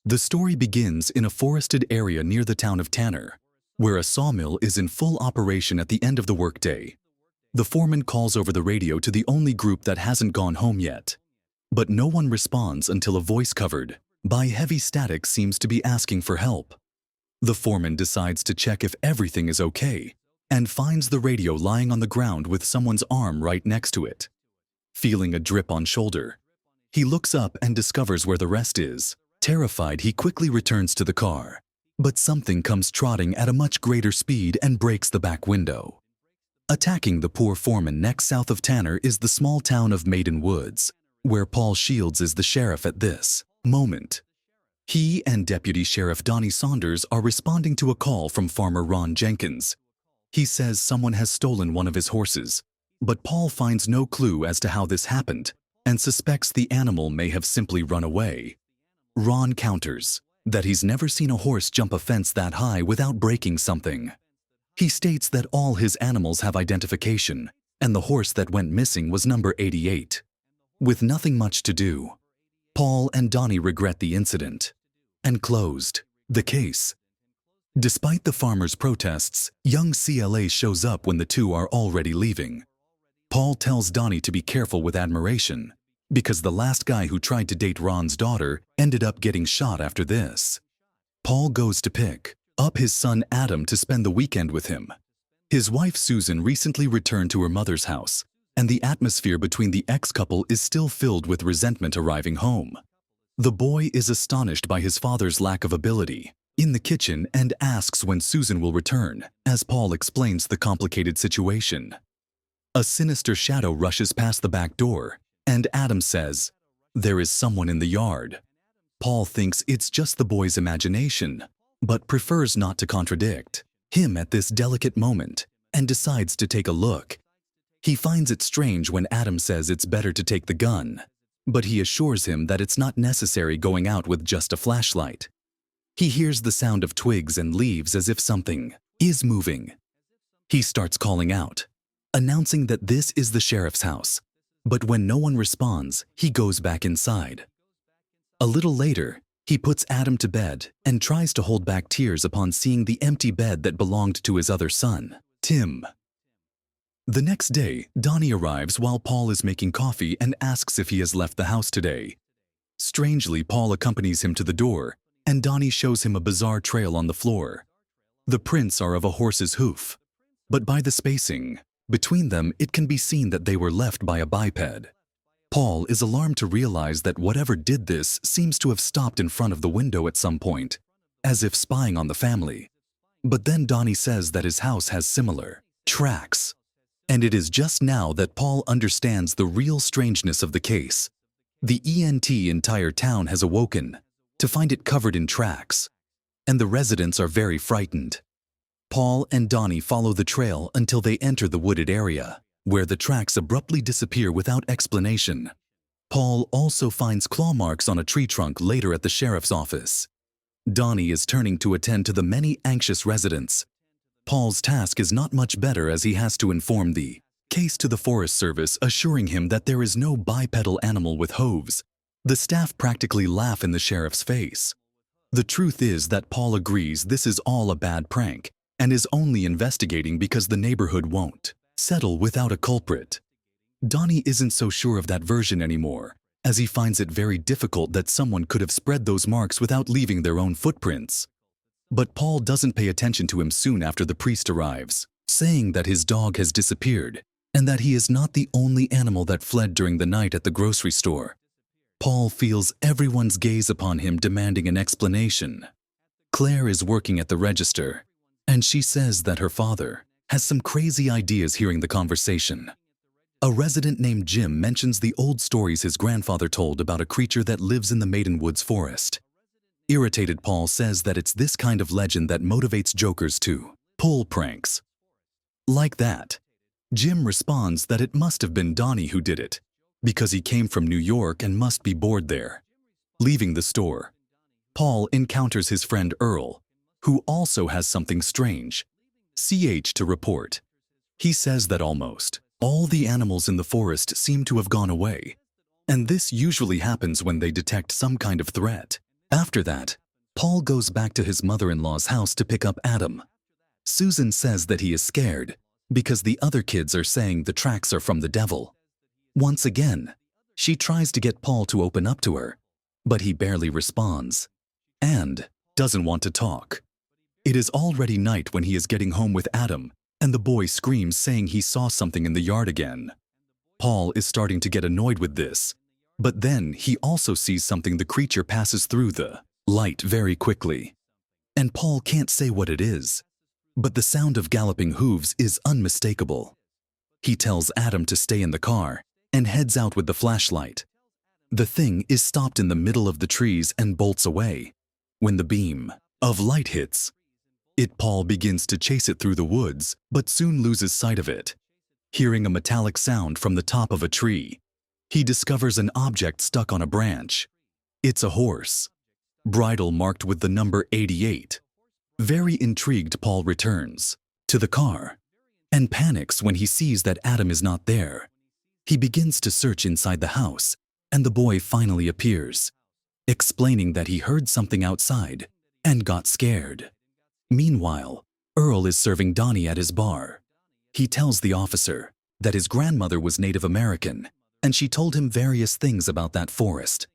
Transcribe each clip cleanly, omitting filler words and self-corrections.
The story begins in a forested area near the town of Tanner, where a sawmill is in full operation at the end of the workday. The foreman calls over the radio to the only group that hasn't gone home yet. But no one responds until a voice covered by heavy static seems to be asking for help. The foreman decides to check if everything is okay and finds the radio lying on the ground with someone's arm right next to it. Feeling a drip on shoulder, he looks up and discovers where the rest is. Terrified, he quickly returns to the car, but something comes trotting at a much greater speed and breaks the back window. Attacking the poor foreman next south of Tanner is the small town of Maiden Woods, where Paul Shields is the sheriff at this moment. He and Deputy Sheriff Donnie Saunders are responding to a call from Farmer Ron Jenkins. He says someone has stolen one of his horses, but Paul finds no clue as to how this happened and suspects the animal may have simply run away. Ron counters that he's never seen a horse jump a fence that high without breaking something. He states that all his animals have identification, and the horse that went missing was number 88. With nothing much to do, Paul and Donnie regret the incident and closed the case. Despite the farmer's protests, young CLA shows up when the two are already leaving. Paul tells Donnie to be careful with admiration, because the last guy who tried to date Ron's daughter ended up getting shot after this. Paul goes to pick up his son Adam to spend the weekend with him. His wife Susan recently returned to her mother's house, and the atmosphere between the ex-couple is still filled with resentment arriving home. The boy is astonished by his father's lack of ability in the kitchen and asks when Susan will return, as Paul explains the complicated situation. A sinister shadow rushes past the back door, and Adam says, "There is someone in the yard." Paul thinks it's just the boy's imagination, but prefers not to contradict him at this delicate moment and decides to take a look. He finds it strange when Adam says it's better to take the gun, but he assures him that it's not necessary going out with just a flashlight. He hears the sound of twigs and leaves as if something is moving. He starts calling out, announcing that this is the sheriff's house. But when no one responds, he goes back inside. A little later, he puts Adam to bed and tries to hold back tears upon seeing the empty bed that belonged to his other son, Tim. The next day, Donnie arrives while Paul is making coffee and asks if he has left the house today. Strangely, Paul accompanies him to the door, and Donnie shows him a bizarre trail on the floor. The prints are of a horse's hoof, but by the spacing between them, it can be seen that they were left by a biped. Paul is alarmed to realize that whatever did this seems to have stopped in front of the window at some point, as if spying on the family. But then Donnie says that his house has similar tracks. And it is just now that Paul understands the real strangeness of the case. The entire town has awoken to find it covered in tracks, and the residents are very frightened. Paul and Donnie follow the trail until they enter the wooded area, where the tracks abruptly disappear without explanation. Paul also finds claw marks on a tree trunk later at the sheriff's office. Donnie is turning to attend to the many anxious residents. Paul's task is not much better as he has to inform the case to the Forest Service, assuring him that there is no bipedal animal with hooves. The staff practically laugh in the sheriff's face. The truth is that Paul agrees this is all a bad prank and is only investigating because the neighborhood won't settle without a culprit. Donnie isn't so sure of that version anymore, as he finds it very difficult that someone could have spread those marks without leaving their own footprints. But Paul doesn't pay attention to him soon after the priest arrives, saying that his dog has disappeared and that he is not the only animal that fled during the night at the grocery store. Paul feels everyone's gaze upon him demanding an explanation. Claire is working at the register, and she says that her father has some crazy ideas hearing the conversation. A resident named Jim mentions the old stories his grandfather told about a creature that lives in the Maiden Woods forest. Irritated, Paul says that it's this kind of legend that motivates jokers to pull pranks like that. Jim responds that it must have been Donnie who did it, because he came from New York and must be bored there. Leaving the store, Paul encounters his friend Earl, who also has something strange to report. He says that almost all the animals in the forest seem to have gone away, and this usually happens when they detect some kind of threat. After that, Paul goes back to his mother-in-law's house to pick up Adam. Susan says that he is scared because the other kids are saying the tracks are from the devil. Once again, she tries to get Paul to open up to her, but he barely responds and doesn't want to talk. It is already night when he is getting home with Adam, and the boy screams saying he saw something in the yard again. Paul is starting to get annoyed with this, but then he also sees something. The creature passes through the light very quickly, and Paul can't say what it is, but the sound of galloping hooves is unmistakable. He tells Adam to stay in the car and heads out with the flashlight. The thing is stopped in the middle of the trees and bolts away. When the beam of light hits it, Paul begins to chase it through the woods, but soon loses sight of it. Hearing a metallic sound from the top of a tree, he discovers an object stuck on a branch. It's a horse, bridle marked with the number 88. Very intrigued, Paul returns to the car and panics when he sees that Adam is not there. He begins to search inside the house, and the boy finally appears, explaining that he heard something outside and got scared. Meanwhile, Earl is serving Donnie at his bar. He tells the officer that his grandmother was Native American, and she told him various things about that forest.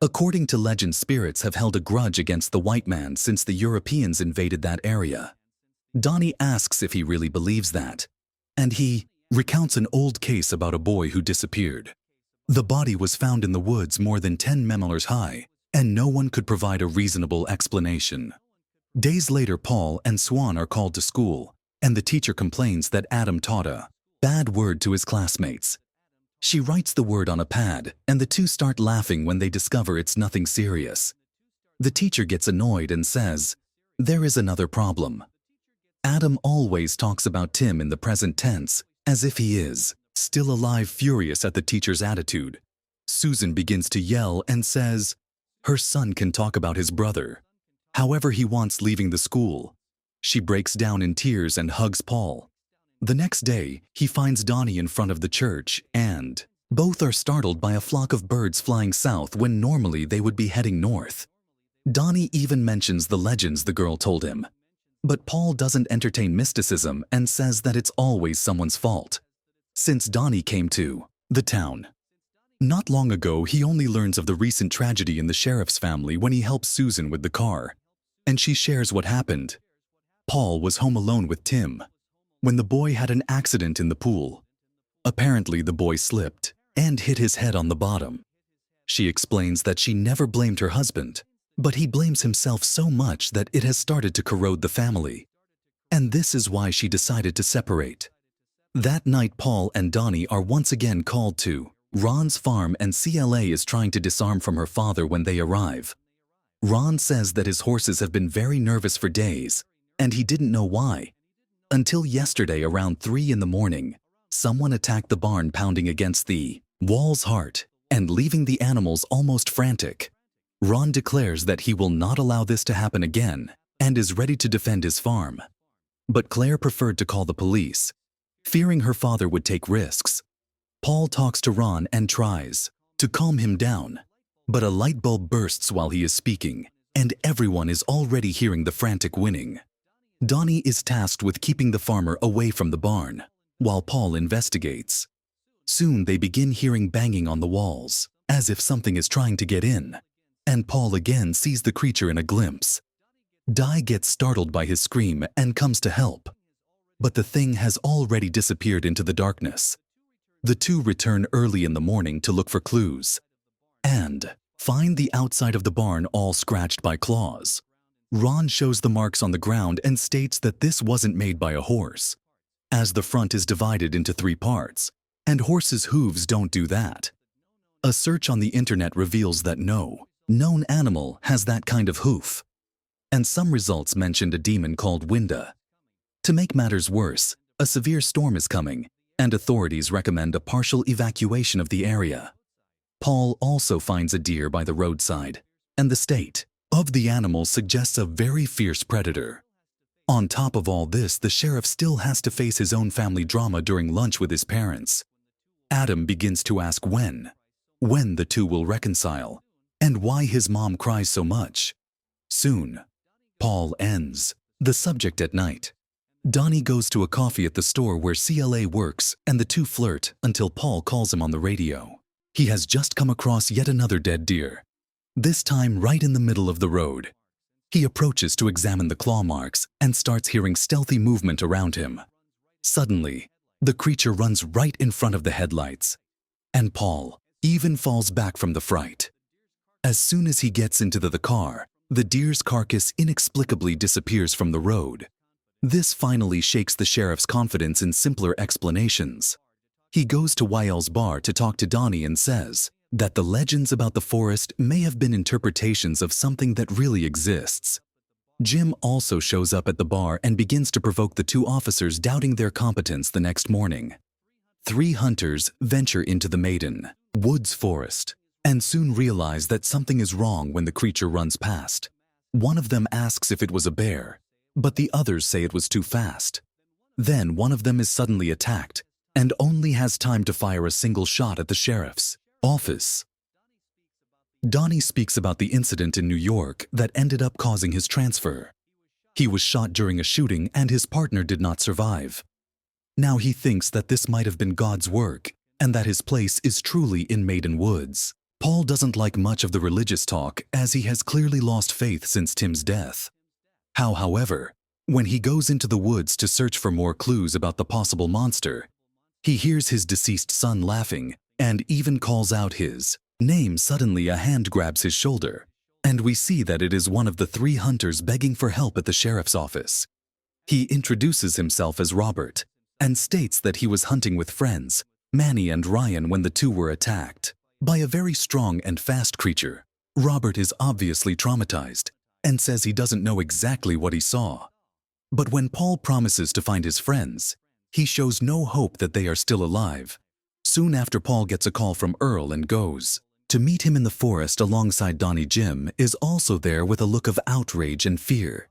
According to legend, spirits have held a grudge against the white man since the Europeans invaded that area. Donnie asks if he really believes that, and he recounts an old case about a boy who disappeared. The body was found in the woods more than 10 meters high, and no one could provide a reasonable explanation. Days later, Paul and Swan are called to school, and the teacher complains that Adam taught a bad word to his classmates. She writes the word on a pad, and the two start laughing when they discover it's nothing serious. The teacher gets annoyed and says, "There is another problem." Adam always talks about Tim in the present tense, as if he is still alive. Furious at the teacher's attitude, Susan begins to yell and says her son can talk about his brother. However, he wants leaving the school. She breaks down in tears and hugs Paul. The next day, he finds Donnie in front of the church, and both are startled by a flock of birds flying south when normally they would be heading north. Donnie even mentions the legends the girl told him. But Paul doesn't entertain mysticism and says that it's always someone's fault, since Donnie came to the town not long ago. He only learns of the recent tragedy in the sheriff's family when he helps Susan with the car, and she shares what happened. Paul was home alone with Tim when the boy had an accident in the pool. Apparently, the boy slipped and hit his head on the bottom. She explains that she never blamed her husband, but he blames himself so much that it has started to corrode the family. And this is why she decided to separate. That night, Paul and Donnie are once again called to Ron's farm, and CLA is trying to disarm from her father when they arrive. Ron says that his horses have been very nervous for days, and he didn't know why. Until yesterday around 3 in the morning, someone attacked the barn, pounding against the walls hard and leaving the animals almost frantic. Ron declares that he will not allow this to happen again and is ready to defend his farm. But Claire preferred to call the police, fearing her father would take risks. Paul talks to Ron and tries to calm him down, but a light bulb bursts while he is speaking, and everyone is already hearing the frantic whinnying. Donnie is tasked with keeping the farmer away from the barn, while Paul investigates. Soon they begin hearing banging on the walls, as if something is trying to get in, and Paul again sees the creature in a glimpse. Di gets startled by his scream and comes to help, but the thing has already disappeared into the darkness. The two return early in the morning to look for clues and find the outside of the barn all scratched by claws. Ron shows the marks on the ground and states that this wasn't made by a horse, as the front is divided into 3 parts, and horses' hooves don't do that. A search on the internet reveals that no known animal has that kind of hoof, and some results mentioned a demon called Winda. To make matters worse, a severe storm is coming, and authorities recommend a partial evacuation of the area. Paul also finds a deer by the roadside, and the state of the animal suggests a very fierce predator. On top of all this, the sheriff still has to face his own family drama during lunch with his parents. Adam begins to ask when the two will reconcile, and why his mom cries so much. Soon, Paul ends the subject at night. Donnie goes to a coffee at the store where CLA works, and the two flirt until Paul calls him on the radio. He has just come across yet another dead deer, this time right in the middle of the road. He approaches to examine the claw marks and starts hearing stealthy movement around him. Suddenly, the creature runs right in front of the headlights, and Paul even falls back from the fright. As soon as he gets into the car, the deer's carcass inexplicably disappears from the road. This finally shakes the sheriff's confidence in simpler explanations. He goes to YL's bar to talk to Donnie and says that the legends about the forest may have been interpretations of something that really exists. Jim also shows up at the bar and begins to provoke the two officers, doubting their competence the next morning. 3 hunters venture into the Maiden Woods forest and soon realize that something is wrong when the creature runs past. One of them asks if it was a bear, but the others say it was too fast. Then one of them is suddenly attacked and only has time to fire a single shot at the sheriff's office. Donnie speaks about the incident in New York that ended up causing his transfer. He was shot during a shooting and his partner did not survive. Now he thinks that this might have been God's work and that his place is truly in Maiden Woods. Paul doesn't like much of the religious talk as he has clearly lost faith since Tim's death. However, when he goes into the woods to search for more clues about the possible monster, he hears his deceased son laughing and even calls out his name. Suddenly a hand grabs his shoulder, and we see that it is one of the 3 hunters begging for help at the sheriff's office. He introduces himself as Robert and states that he was hunting with friends, Manny and Ryan, when the two were attacked by a very strong and fast creature. Robert is obviously traumatized and says he doesn't know exactly what he saw. But when Paul promises to find his friends, he shows no hope that they are still alive. Soon after, Paul gets a call from Earl and goes to meet him in the forest alongside Donnie. Jim is also there with a look of outrage and fear.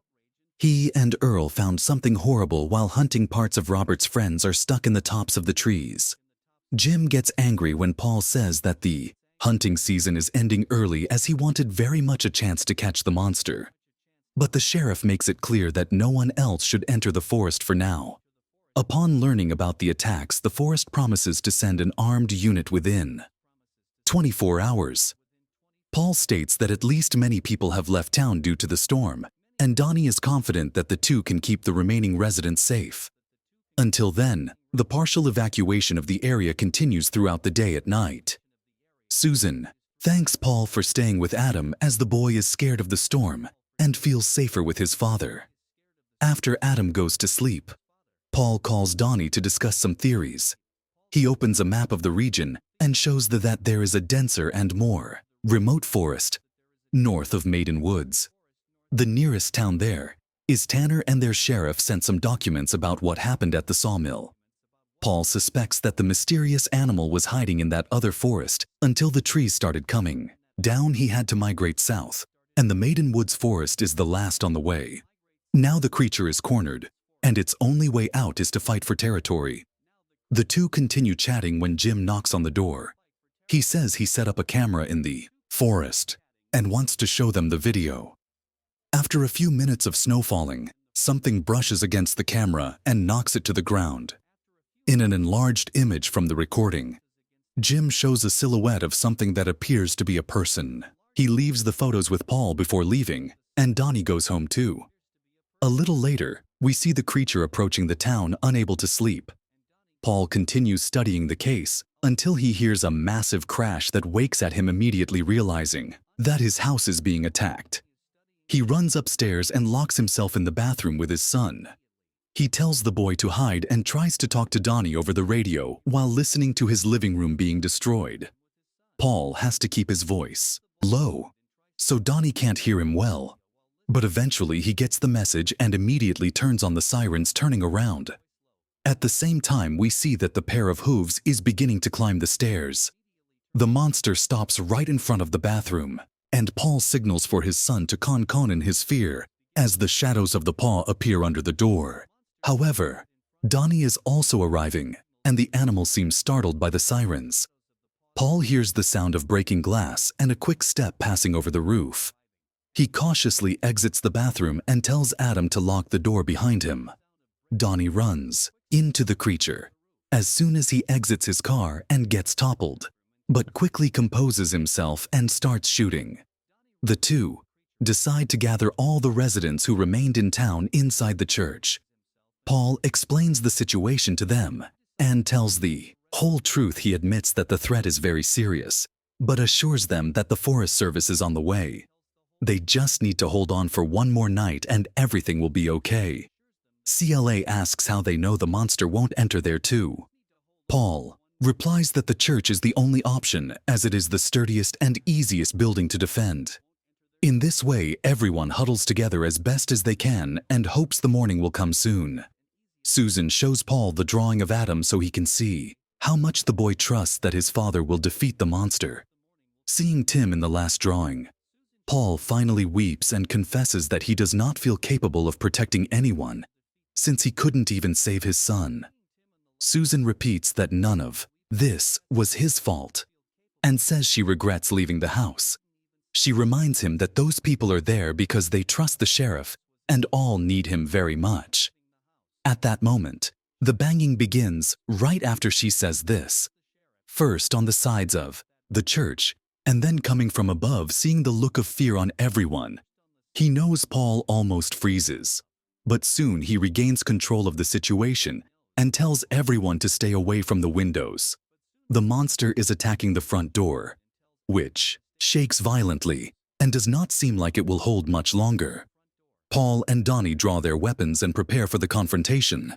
He and Earl found something horrible while hunting. Parts of Robert's friends are stuck in the tops of the trees. Jim gets angry when Paul says that the hunting season is ending early as he wanted very much a chance to catch the monster. But the sheriff makes it clear that no one else should enter the forest for now. Upon learning about the attacks, the forest promises to send an armed unit within 24 hours. Paul states that at least many people have left town due to the storm, and Donnie is confident that the two can keep the remaining residents safe. Until then, the partial evacuation of the area continues throughout the day. At night, Susan thanks Paul for staying with Adam as the boy is scared of the storm and feels safer with his father. After Adam goes to sleep, Paul calls Donnie to discuss some theories. He opens a map of the region and shows that there is a denser and more remote forest north of Maiden Woods. The nearest town there is Tanner, and their sheriff sent some documents about what happened at the sawmill. Paul suspects that the mysterious animal was hiding in that other forest until the trees started coming down. He had to migrate south, and the Maiden Woods forest is the last on the way. Now the creature is cornered, and its only way out is to fight for territory. The two continue chatting when Jim knocks on the door. He says he set up a camera in the forest and wants to show them the video. After a few minutes of snow falling, something brushes against the camera and knocks it to the ground. In an enlarged image from the recording, Jim shows a silhouette of something that appears to be a person. He leaves the photos with Paul before leaving, and Donnie goes home too. A little later, we see the creature approaching the town, unable to sleep. Paul continues studying the case until he hears a massive crash that wakes at him, immediately realizing that his house is being attacked. He runs upstairs and locks himself in the bathroom with his son. He tells the boy to hide and tries to talk to Donnie over the radio while listening to his living room being destroyed. Paul has to keep his voice low so Donnie can't hear him well, but eventually he gets the message and immediately turns on the sirens, turning around. At the same time, we see that the pair of hooves is beginning to climb the stairs. The monster stops right in front of the bathroom, and Paul signals for his son to con in his fear as the shadows of the paw appear under the door. However, Donnie is also arriving, and the animal seems startled by the sirens. Paul hears the sound of breaking glass and a quick step passing over the roof. He cautiously exits the bathroom and tells Adam to lock the door behind him. Donnie runs into the creature as soon as he exits his car and gets toppled, but quickly composes himself and starts shooting. The two decide to gather all the residents who remained in town inside the church. Paul explains the situation to them and tells the whole truth. He admits that the threat is very serious, but assures them that the Forest Service is on the way. They just need to hold on for one more night and everything will be okay. CLA asks how they know the monster won't enter there too. Paul replies that the church is the only option as it is the sturdiest and easiest building to defend. In this way, everyone huddles together as best as they can and hopes the morning will come soon. Susan shows Paul the drawing of Adam so he can see how much the boy trusts that his father will defeat the monster. Seeing Tim in the last drawing, Paul finally weeps and confesses that he does not feel capable of protecting anyone, since he couldn't even save his son. Susan repeats that none of this was his fault, and says she regrets leaving the house. She reminds him that those people are there because they trust the sheriff and all need him very much. At that moment, the banging begins right after she says this. First on the sides of the church, and then coming from above, seeing the look of fear on everyone. He knows Paul almost freezes, but soon he regains control of the situation and tells everyone to stay away from the windows. The monster is attacking the front door, which shakes violently and does not seem like it will hold much longer. Paul and Donnie draw their weapons and prepare for the confrontation,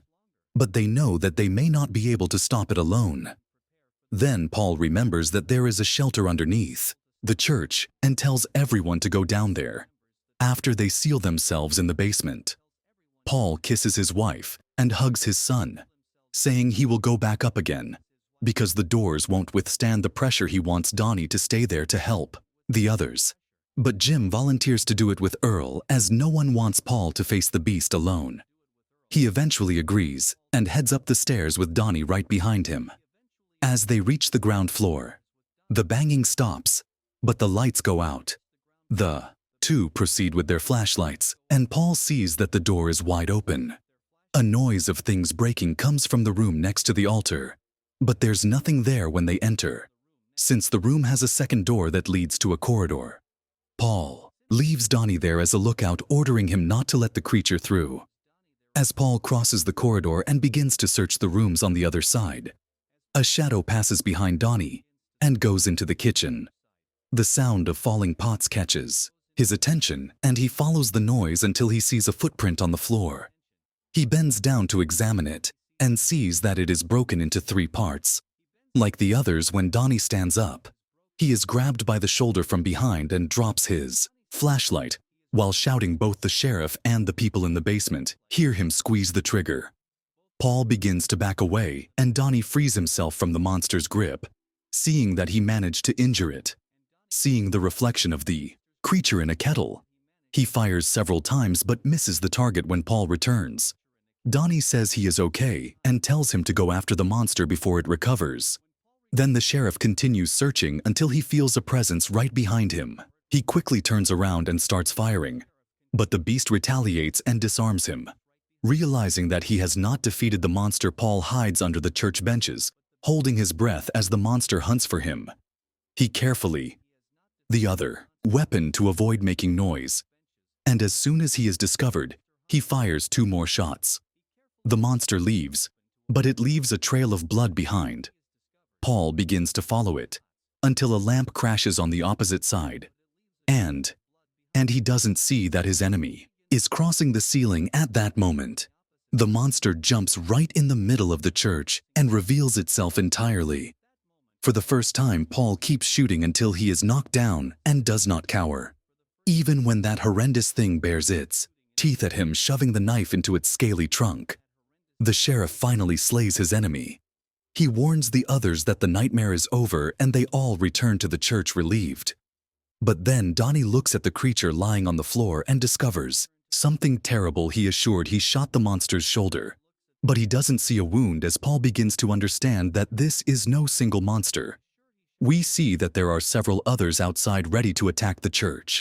but they know that they may not be able to stop it alone. Then Paul remembers that there is a shelter underneath the church and tells everyone to go down there. After they seal themselves in the basement, Paul kisses his wife and hugs his son, saying he will go back up again because the doors won't withstand the pressure. He wants Donnie to stay there to help the others, but Jim volunteers to do it with Earl as no one wants Paul to face the beast alone. He eventually agrees and heads up the stairs with Donnie right behind him. As they reach the ground floor, the banging stops, but the lights go out. The two proceed with their flashlights, and Paul sees that the door is wide open. A noise of things breaking comes from the room next to the altar, but there's nothing there when they enter, since the room has a second door that leads to a corridor. Paul leaves Donnie there as a lookout, ordering him not to let the creature through. As Paul crosses the corridor and begins to search the rooms on the other side, a shadow passes behind Donnie and goes into the kitchen. The sound of falling pots catches his attention, and he follows the noise until he sees a footprint on the floor. He bends down to examine it and sees that it is broken into 3 parts. Like the others, when Donnie stands up, he is grabbed by the shoulder from behind and drops his flashlight, while shouting. Both the sheriff and the people in the basement hear him squeeze the trigger. Paul begins to back away, and Donnie frees himself from the monster's grip, seeing that he managed to injure it. Seeing the reflection of the creature in a kettle, he fires several times but misses the target when Paul returns. Donnie says he is okay and tells him to go after the monster before it recovers. Then the sheriff continues searching until he feels a presence right behind him. He quickly turns around and starts firing, but the beast retaliates and disarms him. Realizing that he has not defeated the monster, Paul hides under the church benches, holding his breath as the monster hunts for him. He carefully the other weapon to avoid making noise, and as soon as he is discovered, he fires 2 more shots. The monster leaves, but it leaves a trail of blood behind. Paul begins to follow it until a lamp crashes on the opposite side, and he doesn't see that his enemy is crossing the ceiling at that moment. The monster jumps right in the middle of the church and reveals itself entirely. For the first time, Paul keeps shooting until he is knocked down and does not cower, even when that horrendous thing bares its teeth at him, shoving the knife into its scaly trunk. The sheriff finally slays his enemy. He warns the others that the nightmare is over and they all return to the church relieved. But then Donnie looks at the creature lying on the floor and discovers something terrible. He is assured he shot the monster's shoulder, but he doesn't see a wound as Paul begins to understand that this is no single monster. We see that there are several others outside ready to attack the church.